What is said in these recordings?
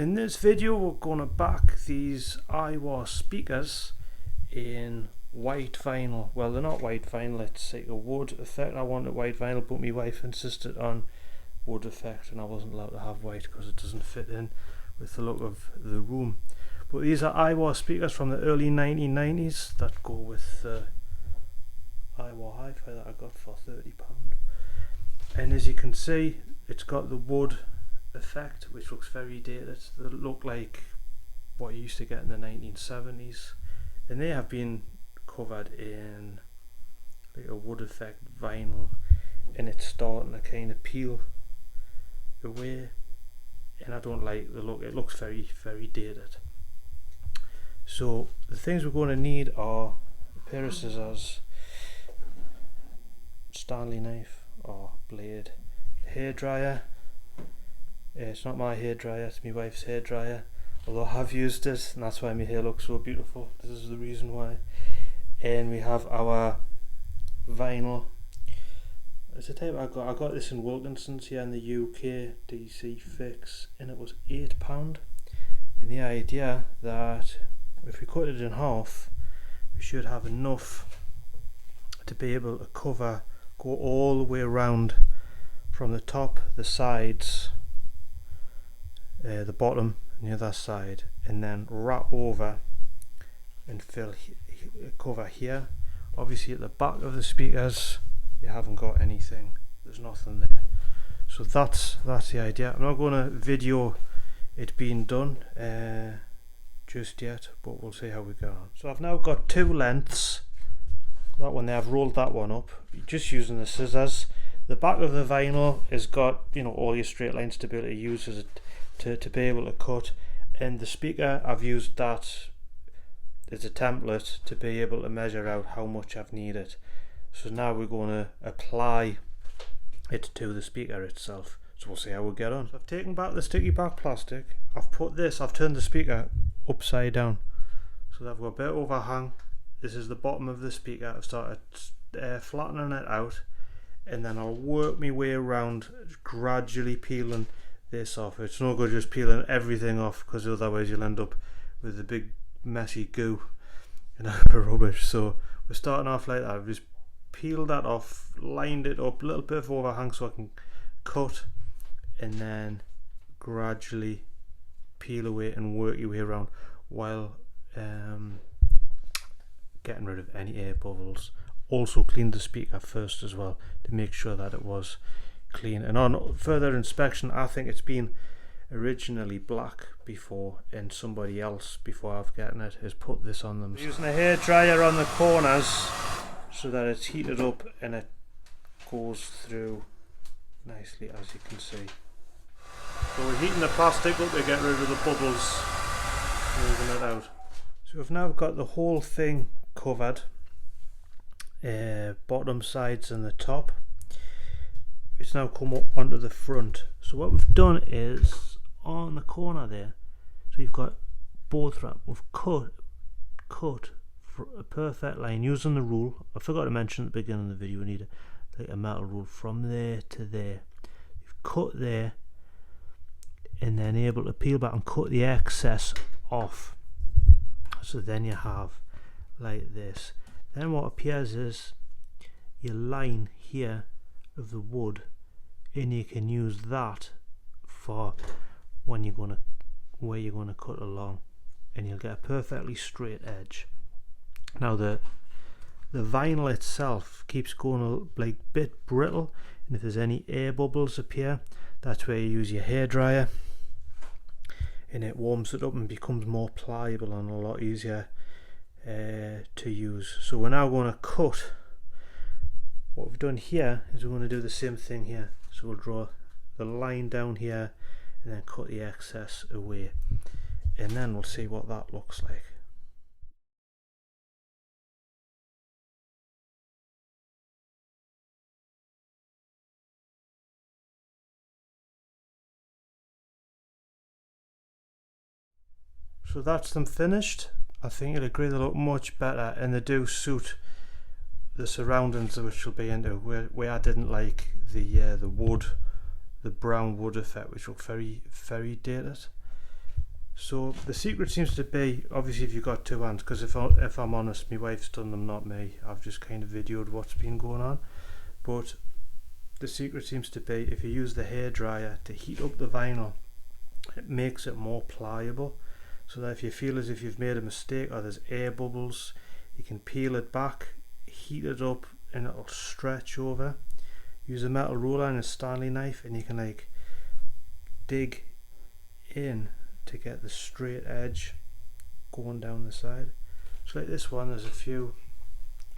In this video we're going to back these Aiwa speakers in white vinyl. Well, they're not white vinyl, it's like a wood effect. I wanted white vinyl, but my wife insisted on wood effect and I wasn't allowed to have white because it doesn't fit in with the look of the room. But these are Aiwa speakers from the early 1990s that go with Aiwa Hi Fi that I got for £30. And as you can see, it's got the wood effect which looks very dated. They look like what you used to get in the 1970s, and they have been covered in like a wood effect vinyl, and it's starting to kind of peel away, and I don't like the look. It looks very dated. So the things we're going to need are a pair of scissors, Stanley knife or blade, hairdryer. It's not my hairdryer, it's my wife's hairdryer, although I have used it and that's why my hair looks so beautiful. This is the reason why. And we have our vinyl. It's a type I got this in Wilkinson's here in the UK, DC Fix, and it was £8. And the idea that if we cut it in half, we should have enough to be able to go all the way around from the top, the sides, the bottom and the other side, and then wrap over and cover here. Obviously at the back of the speakers you haven't got anything, there's nothing there. So that's the idea. I'm not going to video it being done just yet, but we'll see how we go on. So I've now got two lengths. That one there, I've rolled that one up just using the scissors. The back of the vinyl has got, you know, all your straight lines to be able to use as to be able to cut, and the speaker I've used that as a template to be able to measure out how much I've needed. So now we're going to apply it to the speaker itself, so we'll see how we get on. So I've taken back the sticky back plastic, I've turned the speaker upside down so that I've got a bit of overhang. This is the bottom of the speaker. I've started flattening it out, and then I'll work my way around, gradually peeling this off. It's no good just peeling everything off, because otherwise you'll end up with a big messy goo and rubbish. So we're starting off like that. I've just peeled that off, lined it up, a little bit of overhang so I can cut, and then gradually peel away and work your way around while getting rid of any air bubbles. Also clean the speaker first as well to make sure that it was clean, and on further inspection I think it's been originally black before, and somebody else before I've gotten it has put this on them. Using a hairdryer on the corners so that it's heated up and it goes through nicely, as you can see. So we're heating the plastic up to get rid of the bubbles, moving it out. So we've now got the whole thing covered, bottom, sides and the top. It's now come up onto the front. So what we've done is on the corner there, so you've got both wrap, we've cut for a perfect line using the rule. I forgot to mention at the beginning of the video, we need a metal rule from there to there. You've cut there and then able to peel back and cut the excess off. So then you have like this. Then what appears is your line here of the wood, and you can use that for when where you're gonna cut along, and you'll get a perfectly straight edge. Now the vinyl itself keeps going like a bit brittle, and if there's any air bubbles appear, that's where you use your hairdryer, and it warms it up and becomes more pliable and a lot easier to use. So we're now going to cut. What we've done here is we're going to do the same thing here. So we'll draw the line down here and then cut the excess away, and then we'll see what that looks like. So that's them finished. I think you'll agree they look much better, and they do suit the surroundings which will be into. Where I didn't like the wood, the brown wood effect, which looked very dated. So the secret seems to be, obviously if you've got two hands, because if I'm honest, my wife's done them, not me. I've just kind of videoed what's been going on. But the secret seems to be, if you use the hairdryer to heat up the vinyl, it makes it more pliable, so that if you feel as if you've made a mistake or there's air bubbles, you can peel it back, heat it up, and it'll stretch over. Use a metal ruler and a Stanley knife, and you can like dig in to get the straight edge going down the side. So like this one, there's a few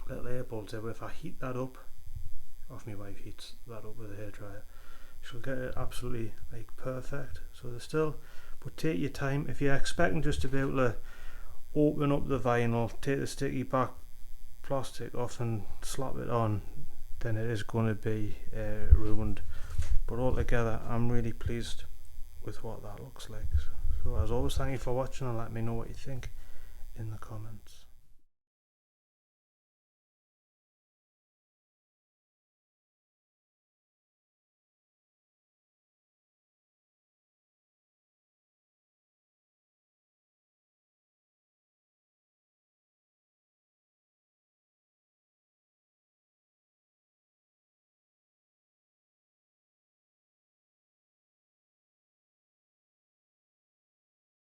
little air bubbles there, but if I heat that up, or if my wife heats that up with a hairdryer, she'll get it absolutely like perfect. So there's still, but take your time. If you're expecting just to be able to open up the vinyl, take the sticky back plastic off and slap it on, then it is going to be ruined. But altogether, I'm really pleased with what that looks like. So as always, thank you for watching, and let me know what you think in the comments.